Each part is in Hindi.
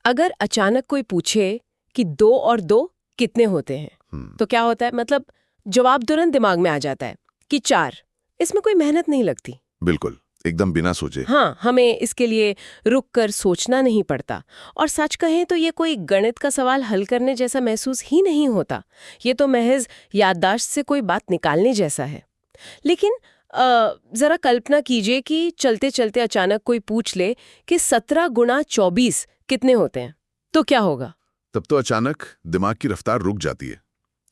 अगर अचानक कोई पूछे कि 2 और 2 कितने होते हैं, तो क्या होता है? मतलब जवाब तुरंत दिमाग में आ जाता है कि 4। इसमें कोई मेहनत नहीं लगती। बिल्कुल, एकदम बिना सोचे। हाँ, हमें इसके लिए रुक कर सोचना नहीं पड़ता। और सच कहें तो ये कोई गणित का सवाल हल करने जैसा महसूस ही नहीं होता। ये तो महज याददाश्त से कोई बात निकालने जैसा है। लेकिन जरा कल्पना कीजिए कि चलते चलते अचानक कोई पूछ ले कि 17 गुणा 24 कितने होते हैं, तो क्या होगा? तब तो अचानक दिमाग की रफ्तार रुक जाती है।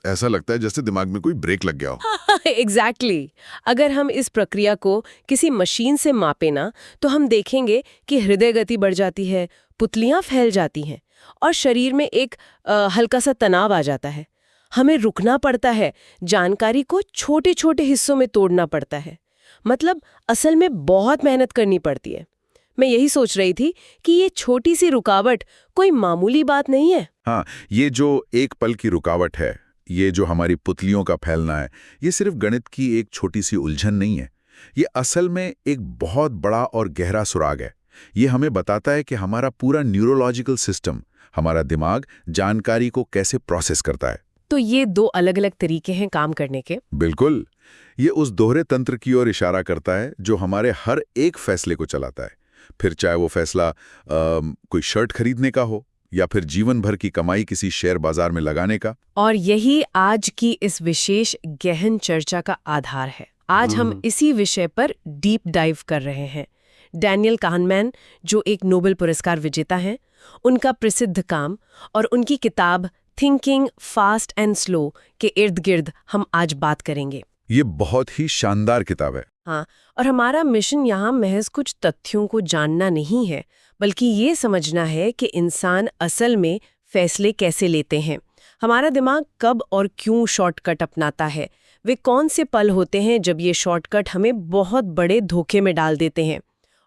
ऐसा लगता है जैसे दिमाग में कोई ब्रेक लग गया हो। एग्जैक्टली। अगर हम इस प्रक्रिया को किसी मशीन से मापे ना, तो हम देखेंगे कि हृदय गति बढ़ जाती है, पुतलियां फैल जाती हैं और शरीर में एक हल्का सा तनाव आ जाता है। हमें रुकना पड़ता है, जानकारी को छोटे छोटे हिस्सों में तोड़ना पड़ता है। मतलब असल में बहुत मेहनत करनी पड़ती है। मैं यही सोच रही थी कि ये छोटी सी रुकावट कोई मामूली बात नहीं है। हाँ, ये जो एक पल की रुकावट है, ये जो हमारी पुतलियों का फैलना है, ये सिर्फ गणित की एक छोटी सी उलझन नहीं है। ये असल में एक बहुत बड़ा और गहरा सुराग है। ये हमें बताता है कि हमारा पूरा न्यूरोलॉजिकल सिस्टम, हमारा दिमाग जानकारी को कैसे प्रोसेस करता है। तो ये 2 अलग अलग तरीके हैं काम करने के। बिल्कुल, ये उस दोहरे तंत्र की ओर इशारा करता है जो हमारे हर एक फैसले को चलाता है। फिर चाहे वो फैसला कोई शर्ट खरीदने का हो या फिर जीवन भर की कमाई किसी शेयर बाजार में लगाने का। और यही आज की इस विशेष गहन चर्चा का आधार है। आज हम इसी विषय पर डीप डाइव कर रहे हैं। डैनियल काहनमैन, जो एक नोबेल पुरस्कार विजेता हैं, उनका प्रसिद्ध काम और उनकी किताब थिंकिंग फास्ट एंड स्लो के इर्द गिर्द हम आज बात करेंगे। ये बहुत ही शानदार किताब है। हाँ, और हमारा मिशन यहाँ महज कुछ तथ्यों को जानना नहीं है, बल्कि ये समझना है कि इंसान असल में फैसले कैसे लेते हैं। हमारा दिमाग कब और क्यों शॉर्टकट अपनाता है। वे कौन से पल होते हैं जब ये शॉर्टकट हमें बहुत बड़े धोखे में डाल देते हैं।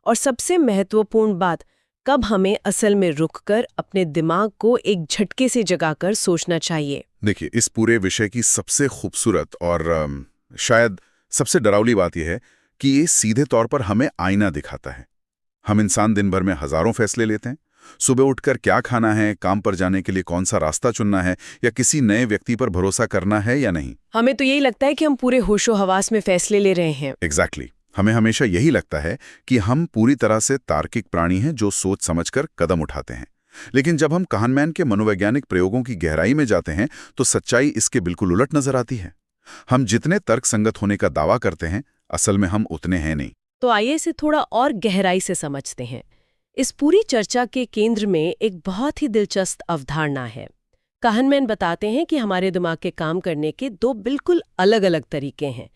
और सबसे महत्वपूर्ण बात, कब हमें असल में रुककर अपने दिमाग को एक झटके से जगाकर सोचना चाहिए। देखिए, इस पूरे विषय की सबसे खूबसूरत और शायद सबसे डरावनी बात यह है कि ये सीधे तौर पर हमें आईना दिखाता है। हम इंसान दिन भर में हजारों फैसले लेते हैं। सुबह उठकर क्या खाना है, काम पर जाने के लिए कौन सा रास्ता चुनना है, या किसी नए व्यक्ति पर भरोसा करना है या नहीं। हमें तो यही लगता है कि हम पूरे होशो हवास में फैसले ले रहे हैं। एग्जैक्टली। हमें हमेशा यही लगता है कि हम पूरी तरह से तार्किक प्राणी हैं जो सोच समझकर कदम उठाते हैं। लेकिन जब हम काहनमैन के मनोवैज्ञानिक प्रयोगों की गहराई में जाते हैं तो सच्चाई इसके बिल्कुल उलट नजर आती है। हम जितने तर्कसंगत होने का दावा करते हैं, असल में हम उतने हैं नहीं। तो आइए इसे थोड़ा और गहराई से समझते हैं। इस पूरी चर्चा के केंद्र में एक बहुत ही दिलचस्प अवधारणा है। काहनमैन बताते हैं कि हमारे दिमाग के काम करने के 2 बिल्कुल अलग अलग तरीके हैं,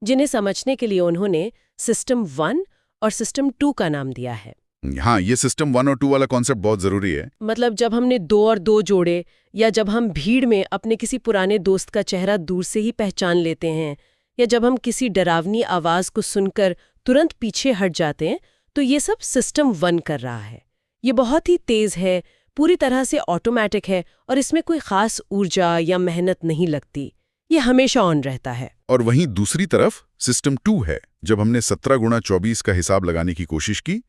जिन्हें समझने के लिए उन्होंने सिस्टम 1 और सिस्टम 2 का नाम दिया है। हाँ, ये सिस्टम 1 और 2 वाला कॉन्सेप्ट बहुत जरूरी है। मतलब जब हमने 2 और 2 जोड़े, या जब हम भीड़ में अपने किसी पुराने दोस्त का चेहरा दूर से ही पहचान लेते हैं, या जब हम किसी डरावनी आवाज को सुनकर तुरंत पीछे हट जाते हैं, तो ये सब सिस्टम 1 कर रहा है। ये बहुत ही तेज है, पूरी तरह से ऑटोमेटिक है और इसमें कोई खास ऊर्जा या मेहनत नहीं लगती। ये हमेशा ऑन रहता है। और वहीं दूसरी तरफ सिस्टम 2 है, जब हमने 17 गुणा 24 का हिसाब लगाने की कोशिश की,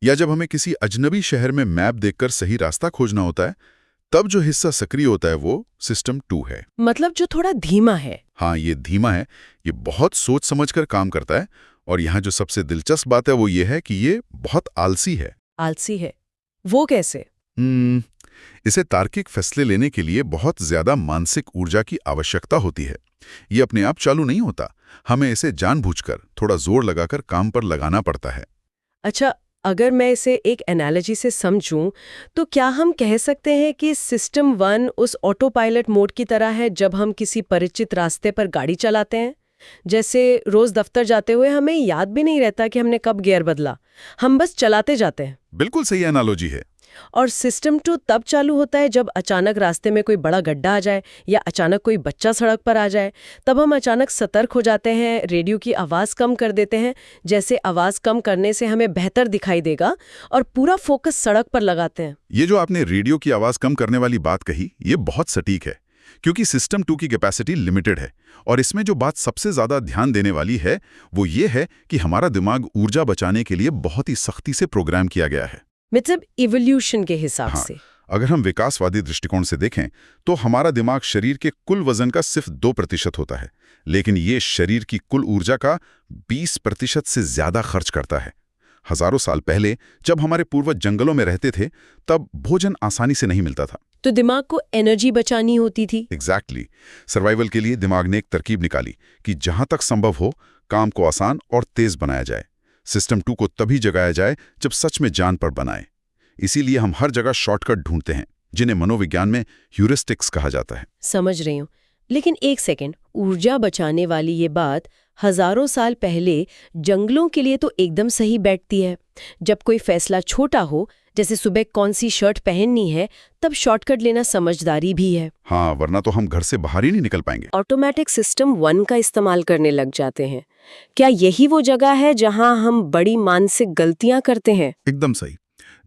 या जब हमें किसी अजनबी शहर में मैप देखकर सही रास्ता खोजना होता है, तब जो हिस्सा सक्रिय होता है वो सिस्टम 2 है। मतलब जो थोड़ा धीमा है। हाँ, ये धीमा है, ये बहुत सोच समझकर काम करता है। और यहाँ जो सबसे दिलचस्प बात है वो ये है कि ये बहुत आलसी है। आलसी है? वो कैसे? इसे तार्किक फैसले लेने के लिए बहुत ज्यादा मानसिक ऊर्जा की आवश्यकता होती है। ये अपने आप चालू नहीं होता, हमें इसे जानबूझकर थोड़ा जोर लगाकर काम पर लगाना पड़ता है। अच्छा, अगर मैं इसे एक एनालॉजी से समझूं, तो क्या हम कह सकते हैं कि सिस्टम 1 उस ऑटो पायलट मोड की तरह है जब हम किसी परिचित रास्ते पर गाड़ी चलाते हैं? जैसे रोज दफ्तर जाते हुए हमें याद भी नहीं रहता कि हमने कब गियर बदला, हम बस चलाते जाते हैं। बिल्कुल सही एनालॉजी है। और सिस्टम 2 तब चालू होता है जब अचानक रास्ते में कोई बड़ा गड्ढा आ जाए या अचानक कोई बच्चा सड़क पर आ जाए। तब हम अचानक सतर्क हो जाते हैं, रेडियो की आवाज़ कम कर देते हैं, जैसे आवाज़ कम करने से हमें बेहतर दिखाई देगा, और पूरा फोकस सड़क पर लगाते हैं। ये जो आपने रेडियो की आवाज़ कम करने वाली बात कही, ये बहुत सटीक है, क्योंकि सिस्टम 2 की कैपेसिटी लिमिटेड है। और इसमें जो बात सबसे ज़्यादा ध्यान देने वाली है वो ये है कि हमारा दिमाग ऊर्जा बचाने के लिए बहुत ही सख्ती से प्रोग्राम किया गया है। मतलब इवोल्यूशन के हिसाब हाँ, से। अगर हम विकासवादी दृष्टिकोण से देखें तो हमारा दिमाग शरीर के कुल वजन का सिर्फ 2% होता है, लेकिन ये शरीर की कुल ऊर्जा का 20% से ज्यादा खर्च करता है। हजारों साल पहले जब हमारे पूर्वज जंगलों में रहते थे, तब भोजन आसानी से नहीं मिलता था। तो दिमाग को एनर्जी बचानी होती थी। एग्जैक्टली। सर्वाइवल के लिए दिमाग ने एक तरकीब निकाली कि जहां तक संभव हो काम को आसान और तेज बनाया जाए। सिस्टम 2 को तभी जगाया जाए जब सच में जान पर बनाए। इसीलिए हम हर जगह शॉर्टकट ढूंढते हैं, जिन्हें मनोविज्ञान में ह्यूरिस्टिक्स कहा जाता है। समझ रही हूँ, लेकिन एक सेकंड, ऊर्जा बचाने वाली ये बात हजारों साल पहले जंगलों के लिए तो एकदम सही बैठती है। जब कोई फैसला छोटा हो, जैसे सुबह कौन सी शर्ट पहननी है, तब शॉर्टकट लेना समझदारी भी है। हाँ, वरना तो हम घर से बाहर ही नहीं निकल पाएंगे। ऑटोमेटिक सिस्टम 1 का इस्तेमाल करने लग जाते हैं। क्या यही वो जगह है जहां हम बड़ी मानसिक गलतियां करते हैं? एकदम सही।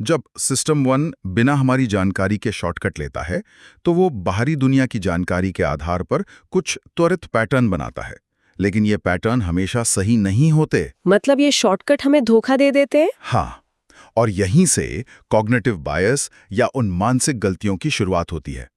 जब सिस्टम 1 बिना हमारी जानकारी के शॉर्टकट लेता है, तो वो बाहरी दुनिया की जानकारी के आधार पर कुछ त्वरित पैटर्न बनाता है, लेकिन ये पैटर्न हमेशा सही नहीं होते। मतलब ये शॉर्टकट हमें धोखा दे देते हैं? हाँ, और यहीं से कॉग्निटिव बायस या उन मानसिक गलतियों की शुरुआत होती है।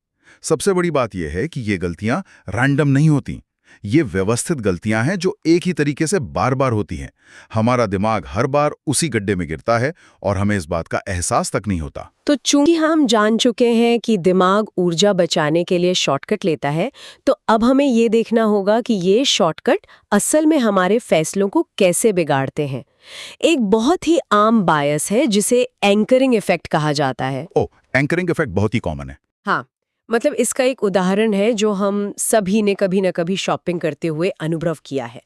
सबसे बड़ी बात यह है कि ये गलतियां रैंडम नहीं होती। ये व्यवस्थित गलतियां हैं जो एक ही तरीके से बार बार होती हैं। हमारा दिमाग हर बार उसी गड्ढे में गिरता है और हमें इस बात का एहसास तक नहीं होता। तो चूंकि हम जान चुके हैं कि दिमाग ऊर्जा बचाने के लिए शॉर्टकट लेता है, तो अब हमें ये देखना होगा कि ये शॉर्टकट असल में हमारे फैसलों को कैसे बिगाड़ते हैं। एक बहुत ही आम बायस है जिसे एंकरिंग इफेक्ट कहा जाता है। एंकरिंग इफेक्ट बहुत ही कॉमन है। हाँ, मतलब इसका एक उदाहरण है जो हम सभी ने कभी न कभी शॉपिंग करते हुए अनुभव किया है।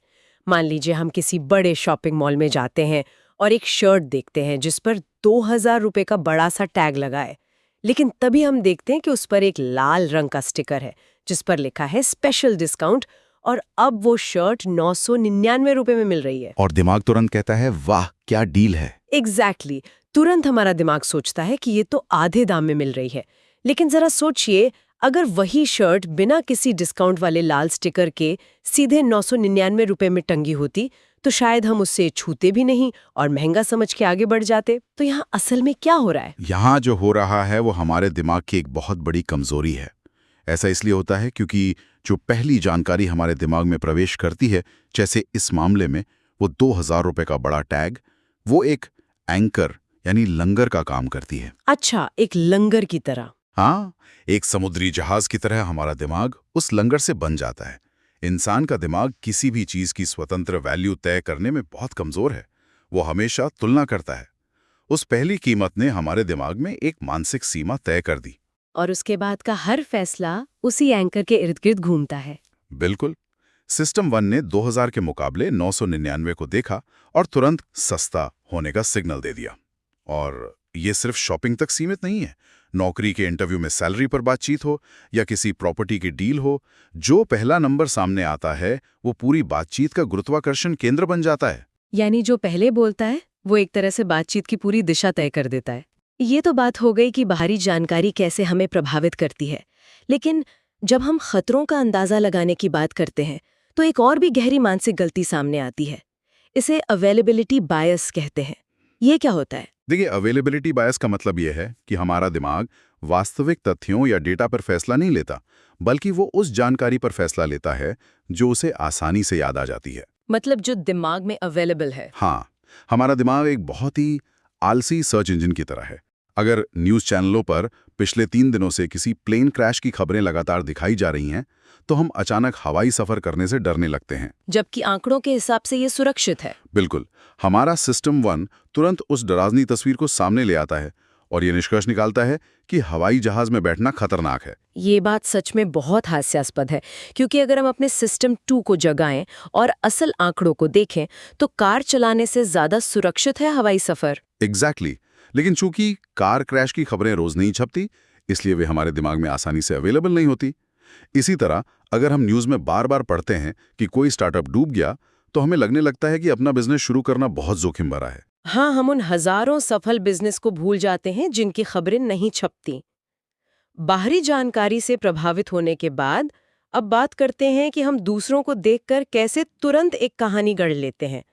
मान लीजिए हम किसी बड़े शॉपिंग मॉल में जाते हैं और एक शर्ट देखते हैं जिस पर 2000 रुपए का बड़ा सा टैग लगा है, लेकिन तभी हम देखते हैं कि उस पर एक लाल रंग का स्टिकर है जिस पर लिखा है स्पेशल डिस्काउंट, और अब वो शर्ट 999 रुपए में मिल रही है। और दिमाग तुरंत कहता है, वाह क्या डील है। एग्जैक्टली। तुरंत हमारा दिमाग सोचता है कि ये तो आधे दाम में मिल रही है। लेकिन जरा सोचिए, अगर वही शर्ट बिना किसी डिस्काउंट वाले लाल स्टिकर के सीधे 999 रुपए में टंगी होती, तो शायद हम उससे छूते भी नहीं और महंगा समझ के आगे बढ़ जाते। तो यहाँ असल में क्या हो रहा है? यहाँ जो हो रहा है वो हमारे दिमाग की एक बहुत बड़ी कमजोरी है। ऐसा इसलिए होता है क्योंकि जो पहली जानकारी हमारे दिमाग में प्रवेश करती है, जैसे इस मामले में वो 2000 रुपए का बड़ा टैग, वो एक एंकर यानी लंगर का काम करती है। अच्छा, एक लंगर की तरह। हाँ, एक समुद्री जहाज की तरह हमारा दिमाग उस लंगर से बन जाता है। इंसान का दिमाग किसी भी चीज की स्वतंत्र वैल्यू तय करने में बहुत कमजोर है। वो हमेशा तुलना करता है। उस पहली कीमत ने हमारे दिमाग में एक मानसिक सीमा तय कर दी, और उसके बाद का हर फैसला उसी एंकर के इर्द गिर्द घूमता है। बिल्कुल। सिस्टम 1 ने 2000 के मुकाबले 999 को देखा और तुरंत सस्ता होने का सिग्नल दे दिया। और ये सिर्फ शॉपिंग तक सीमित नहीं है। नौकरी के इंटरव्यू में सैलरी पर बातचीत हो या किसी प्रॉपर्टी की डील हो, जो पहला नंबर सामने आता है वो पूरी बातचीत का गुरुत्वाकर्षण केंद्र बन जाता है। यानी जो पहले बोलता है वो एक तरह से बातचीत की पूरी दिशा तय कर देता है। ये तो बात हो गई कि बाहरी जानकारी कैसे हमें प्रभावित करती है, लेकिन जब हम खतरों का अंदाजा लगाने की बात करते हैं तो एक और भी गहरी मानसिक गलती सामने आती है। इसे अवेलेबिलिटी बायस कहते हैं। ये क्या होता है? देखिए, अवेलेबिलिटी बायस का मतलब यह है कि हमारा दिमाग वास्तविक तथ्यों या डेटा पर फैसला नहीं लेता, बल्कि वो उस जानकारी पर फैसला लेता है जो उसे आसानी से याद आ जाती है। मतलब जो दिमाग में अवेलेबल है। हाँ, हमारा दिमाग एक बहुत ही आलसी सर्च इंजन की तरह है। अगर न्यूज़ चैनलों पर पिछले 3 दिनों से किसी प्लेन क्रैश की खबरें लगातार दिखाई जा रही हैं, तो हम अचानक हवाई सफर करने से डरने लगते हैं, जबकि आंकड़ों के हिसाब से ये सुरक्षित है। बिल्कुल। हमारा सिस्टम 1 तुरंत उस डरावनी तस्वीर को सामने ले आता है और ये निष्कर्ष निकालता है कि हवाई जहाज में बैठना खतरनाक है। ये बात सच में बहुत हास्यास्पद है, क्योंकि अगर हम अपने सिस्टम 2 को जगाएं और असल आंकड़ों को देखें तो कार चलाने से ज्यादा सुरक्षित है हवाई सफर। एग्जैक्टली। लेकिन चूंकि कार क्रैश की खबरें रोज नहीं छपती, इसलिए वे हमारे दिमाग में आसानी से अवेलेबल नहीं होती। इसी तरह अगर हम न्यूज़ में बार बार पढ़ते हैं कि कोई स्टार्टअप डूब गया, तो हमें लगने लगता है कि अपना बिजनेस शुरू करना बहुत जोखिम भरा है। हाँ, हम उन हजारों सफल बिजनेस को भूल जाते हैं जिनकी खबरें नहीं छपती। बाहरी जानकारी से प्रभावित होने के बाद अब बात करते हैं कि हम दूसरों को देखकर कैसे तुरंत एक कहानी गढ़ लेते हैं।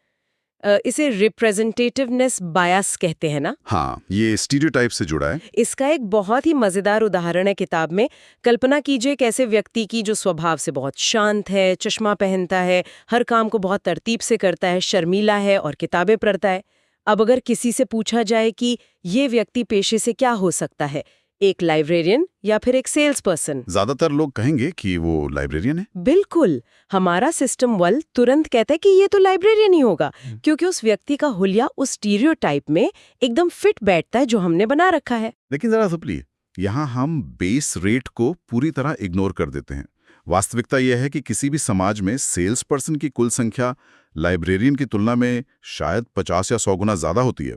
इसे रिप्रेजेंटेटिवनेस बायस कहते हैं ना। हाँ, ये स्टीरियोटाइप से जुड़ा है। इसका एक बहुत ही मजेदार उदाहरण है किताब में। कल्पना कीजिए एक ऐसे व्यक्ति की जो स्वभाव से बहुत शांत है, चश्मा पहनता है, हर काम को बहुत तरतीब से करता है, शर्मीला है और किताबें पढ़ता है। अब अगर किसी से पूछा जाए कि ये व्यक्ति पेशे से क्या हो सकता है, एक लाइब्रेरियन या फिर एक सेल्स पर्सन, ज्यादातर लोग कहेंगे कि वो लाइब्रेरियन है। बिल्कुल। हमारा सिस्टम वल तुरंत कहता है कि ये तो लाइब्रेरियन ही होगा, क्योंकि उस व्यक्ति का हुलिया उस स्टीरियोटाइप में एकदम फिट बैठता है जो हमने बना रखा है। लेकिन जरा सुनिए, यहाँ हम बेस रेट को पूरी तरह इग्नोर कर देते हैं। वास्तविकता यह है कि किसी भी समाज में सेल्स पर्सन की कुल संख्या लाइब्रेरियन की तुलना में शायद 50 या 100 गुना ज्यादा होती है।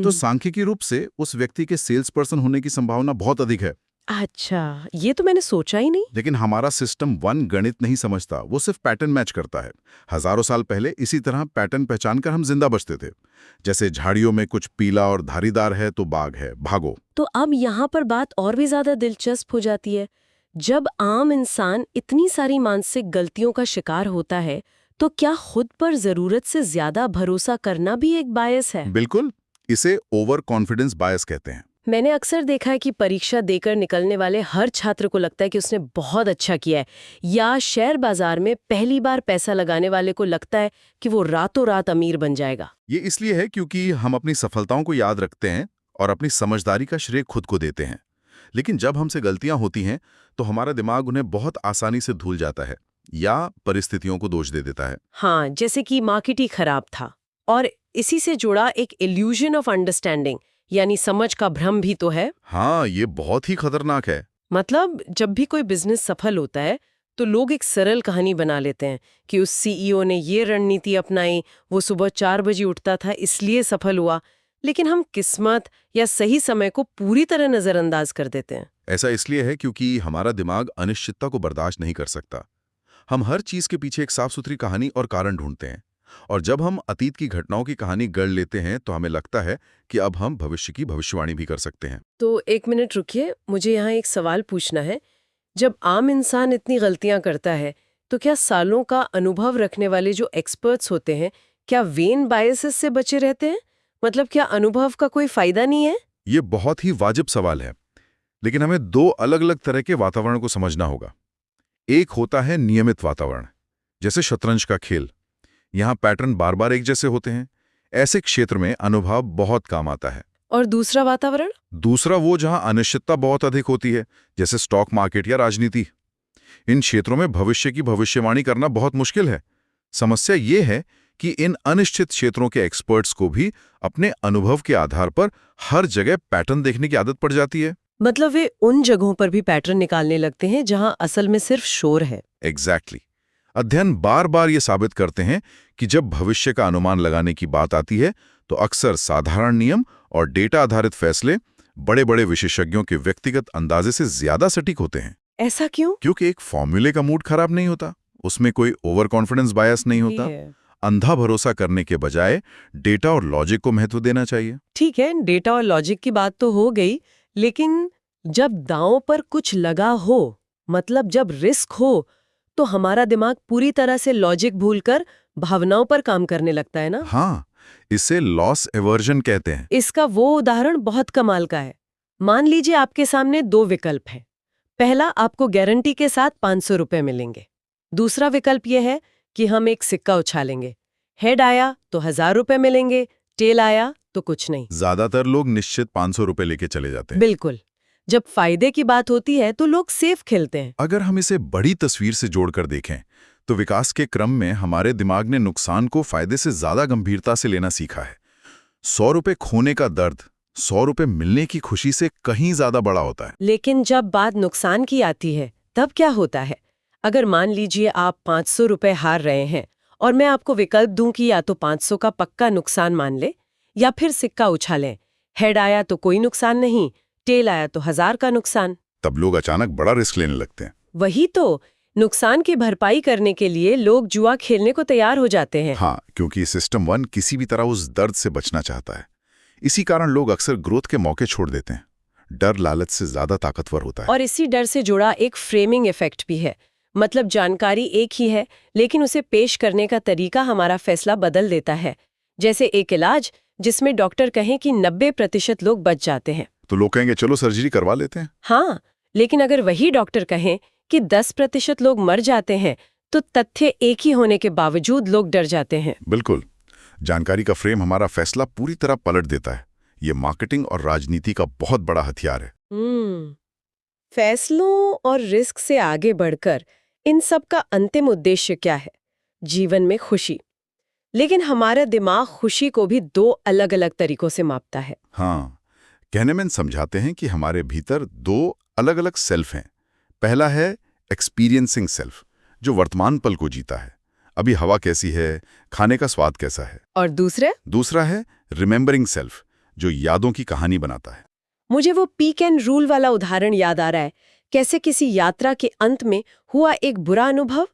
तो सांख्यिकी रूप से उस व्यक्ति के सेल्स पर्सन होने की संभावना बहुत अधिक है। अच्छा, ये तो मैंने सोचा ही नहीं। लेकिन हमारा सिस्टम वन गणित नहीं समझता, वो सिर्फ पैटर्न मैच करता है। हजारों साल पहले इसी तरह पैटर्न पहचान कर हम जिंदा बचते थे। जैसे झाड़ियों में कुछ पीला और धारीदार है तो बाघ है, भागो। तो अब यहाँ पर बात और भी ज्यादा दिलचस्प हो जाती है। जब आम इंसान इतनी सारी मानसिक गलतियों का शिकार होता है, तो क्या खुद पर जरूरत से ज्यादा भरोसा करना भी एक बायस है? बिल्कुल, इसे ओवर कॉन्फिडेंस बायस कहते हैं। मैंने अक्सर देखा है कि परीक्षा देकर निकलने वाले हर छात्र को लगता है कि उसने बहुत अच्छा किया है, या शेयर बाजार में पहली बार पैसा लगाने वाले को लगता है कि वो रातों रात अमीर बन जाएगा। ये इसलिए है क्योंकि हम अपनी सफलताओं को याद रखते हैं और अपनी समझदारी का श्रेय खुद को देते हैं। लेकिन जब हमसे गलतियां होती हैं तो हमारा दिमाग उन्हें बहुत आसानी से भूल जाता है या परिस्थितियों को दोष दे देता है। हाँ, जैसे कि मार्केट ही खराब था। और इसी से जुड़ा एक इल्यूजन ऑफ अंडरस्टैंडिंग, यानी समझ का भ्रम भी तो है। हाँ, ये बहुत ही खतरनाक है। मतलब जब भी कोई बिजनेस सफल होता है तो लोग एक सरल कहानी बना लेते हैं कि उस सीईओ ने ये रणनीति अपनाई, वो सुबह 4 बजे उठता था इसलिए सफल हुआ। लेकिन हम किस्मत या सही समय को पूरी तरह नजरअंदाज कर देते हैं। ऐसा इसलिए है क्योंकि हमारा दिमाग अनिश्चितता को बर्दाश्त नहीं कर सकता। हम हर चीज के पीछे एक साफ सुथरी कहानी और कारण ढूंढते हैं, और जब हम अतीत की घटनाओं की कहानी गढ़ लेते हैं तो हमें लगता है कि अब हम भविष्य की भविष्यवाणी भी कर सकते हैं। तो एक मिनट रुकिए, मुझे यहाँ एक सवाल पूछना है। जब आम इंसान इतनी गलतियां करता है तो क्या सालों का अनुभव रखने वाले जो एक्सपर्ट्स होते हैं, क्या वेन बायसेस से बचे रहते हैं? मतलब क्या अनुभव का कोई फायदा नहीं है? ये बहुत ही वाजिब सवाल है, लेकिन हमें 2 अलग अलग तरह के वातावरण को समझना होगा। एक होता है नियमित वातावरण, जैसे शतरंज का खेल। यहाँ पैटर्न बार बार एक जैसे होते हैं। ऐसे क्षेत्र में अनुभव बहुत काम आता है। और दूसरा वातावरण? दूसरा वो जहां अनिश्चितता बहुत अधिक होती है, जैसे स्टॉक मार्केट या राजनीति। इन क्षेत्रों में भविष्य की भविष्यवाणी करना बहुत मुश्किल है। समस्या ये है कि इन अनिश्चित क्षेत्रों के एक्सपर्ट्स को भी अपने अनुभव के आधार पर हर जगह पैटर्न देखने की आदत पड़ जाती है। मतलब वे उन जगहों पर भी पैटर्न निकालने लगते हैं जहां असल में सिर्फ शोर है। एग्जैक्टली। अध्ययन बार बार ये साबित करते हैं कि जब भविष्य का अनुमान लगाने की बात आती है तो अक्सर साधारण नियम और डेटा आधारित फैसले बड़े बड़े विशेषज्ञों के व्यक्तिगत अंदाजे से ज्यादा सटीक होते हैं। ऐसा क्यों? क्योंकि एक फॉर्मूले का मूड खराब नहीं होता, उसमें कोई ओवर कॉन्फिडेंस बायस नहीं होता। अंधा भरोसा करने के बजाय डेटा और लॉजिक को महत्व देना चाहिए। ठीक है, डेटा और लॉजिक की बात तो हो गई, लेकिन जब दांव पर कुछ लगा हो, मतलब जब रिस्क हो, तो हमारा दिमाग पूरी तरह से लॉजिक भूलकर भावनाओं पर काम करने लगता है ना? हाँ, इसे लॉस एवर्जन कहते हैं। इसका वो उदाहरण बहुत कमाल का है। मान लीजिए आपके सामने 2 विकल्प हैं। पहला, आपको गारंटी के साथ 500 रुपए मिलेंगे। दूसरा विकल्प यह है कि हम एक सिक्का उछालेंगे। हेड आया तो 1000 रुपए मिलेंगे, टेल आया तो कुछ नहीं। ज्यादातर लोग निश्चित 500 रुपए लेके चले जाते हैं। बिल्कुल। जब फायदे की बात होती है तो लोग सेफ खेलते हैं। अगर हम इसे बड़ी तस्वीर से जोड़कर देखें तो विकास के क्रम में हमारे दिमाग ने नुकसान को फायदे से ज्यादा गंभीरता से लेना सीखा है। 100 रुपए खोने का दर्द 100 रुपए मिलने की खुशी से कहीं ज्यादा बड़ा होता है। लेकिन जब बात नुकसान की आती है तब क्या होता है? अगर मान लीजिए आप 500 रुपए हार रहे हैं और मैं आपको विकल्प दूं कि या तो 500 का पक्का नुकसान मान ले या फिर सिक्का उछालें। हेड आया तो कोई नुकसान नहीं, टेल आया तो 1000 का नुकसान। तब लोग अचानक बड़ा रिस्क लेने लगते हैं। वही तो, नुकसान की भरपाई करने के लिए लोग जुआ खेलने को तैयार हो जाते हैं। हाँ, क्योंकि सिस्टम 1 किसी भी तरह उस दर्द से बचना चाहता है। इसी कारण लोग अक्सर ग्रोथ के मौके छोड़ देते हैं। डर लालच से ज्यादा ताकतवर होता है। और इसी डर से जुड़ा एक फ्रेमिंग इफेक्ट भी है। मतलब जानकारी एक ही है, लेकिन उसे पेश करने का तरीका हमारा फैसला बदल देता है। जैसे एक इलाज जिसमें डॉक्टर कहें कि 90% लोग बच जाते हैं। तो लोग कहेंगे चलो सर्जरी करवा लेते हैं। हाँ, लेकिन अगर वही डॉक्टर कहें कि 10% लोग मर जाते हैं, तो तथ्य एक ही होने के बावजूद लोग डर जाते हैं। बिल्कुल। जानकारी का फ्रेम हमारा फैसला पूरी तरह पलट देता है। ये मार्केटिंग और राजनीति का बहुत बड़ा हथियार है। फैसलों और रिस्क से आगे बढ़कर इन सब का अंतिम उद्देश्य क्या है? जीवन में खुशी। लेकिन हमारा दिमाग खुशी को भी 2 अलग-अलग तरीकों से मापता है। हाँ, कहनेमैन समझाते हैं कि हमारे भीतर 2 अलग-अलग सेल्फ हैं। पहला है एक्सपीरियंसिंग सेल्फ, जो वर्तमान पल को जीता है। अभी हवा कैसी है, खाने का स्वाद कैसा है। और दूसरा है रिमेंबरिंग सेल्फ, जो यादों की कहानी बनाता है। मुझे वो पीक एंड रूल वाला उदाहरण याद आ रहा है। कैसे किसी यात्रा के अंत में हुआ एक बुरा अनुभव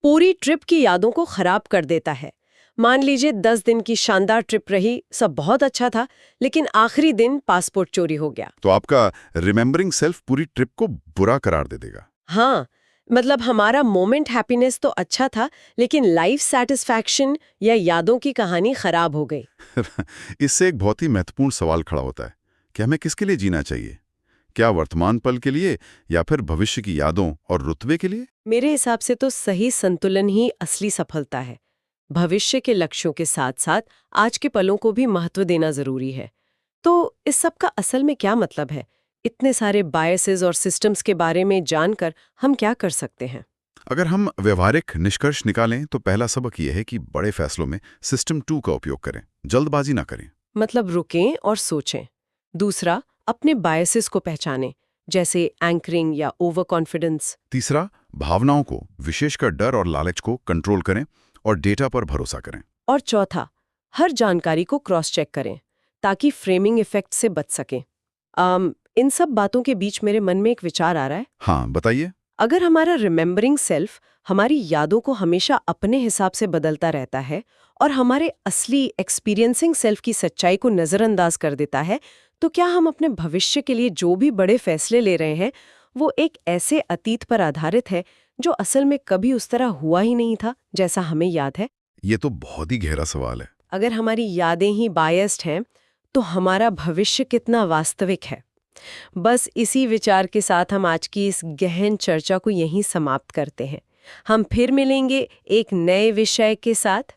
पूरी ट्रिप की यादों को खराब कर देता है। मान लीजिए 10 दिन की शानदार ट्रिप रही, सब बहुत अच्छा था, लेकिन आखिरी दिन पासपोर्ट चोरी हो गया। तो आपका रिमेंबरिंग सेल्फ पूरी ट्रिप को बुरा करार दे देगा। हाँ, मतलब हमारा मोमेंट हैप्पीनेस तो अच्छा था, लेकिन लाइफ सैटिस्फैक्शन या यादों की कहानी खराब हो गई। इससे एक बहुत ही महत्वपूर्ण सवाल खड़ा होता है कि हमें किसके लिए जीना चाहिए? क्या वर्तमान पल के लिए या फिर भविष्य की यादों और रुतबे के लिए? मेरे हिसाब से तो सही संतुलन ही असली सफलता है। भविष्य के लक्ष्यों के साथ साथ आज के पलों को भी महत्व देना जरूरी है। तो इस सब का असल में क्या मतलब है? इतने सारे बायसेस और सिस्टम्स के बारे में जानकर हम क्या कर सकते हैं? अगर हम व्यवहारिक निष्कर्ष निकालें तो पहला सबक यह है कि बड़े फैसलों में सिस्टम 2 का उपयोग करें, जल्दबाजी ना करें। मतलब रुकें और सोचें। दूसरा, अपने बायसेस को पहचानें, जैसे एंकरिंग या ओवर कॉन्फिडेंस। तीसरा, भावनाओं को, विशेषकर डर और लालच को कंट्रोल करें और डेटा पर भरोसा करें। और चौथा, हर जानकारी को क्रॉस चेक करें ताकि फ्रेमिंग इफेक्ट से बच सकें। इन सब बातों के बीच मेरे मन में एक विचार आ रहा है। हाँ, बताइए। अगर हमारा रिमेंबरिंग सेल्फ हमारी यादों को हमेशा अपने हिसाब से बदलता रहता है और हमारे असली एक्सपीरियंसिंग सेल्फ की सच्चाई को नज़रअंदाज कर देता है, तो क्या हम अपने भविष्य के लिए जो भी बड़े फैसले ले रहे हैं वो एक ऐसे अतीत पर आधारित है जो असल में कभी उस तरह हुआ ही नहीं था जैसा हमें याद है? ये तो बहुत ही गहरा सवाल है। अगर हमारी यादें ही बायस्ड हैं, तो हमारा भविष्य कितना वास्तविक है? बस इसी विचार के साथ हम आज की इस गहन चर्चा को यहीं समाप्त करते हैं। हम फिर मिलेंगे एक नए विषय के साथ।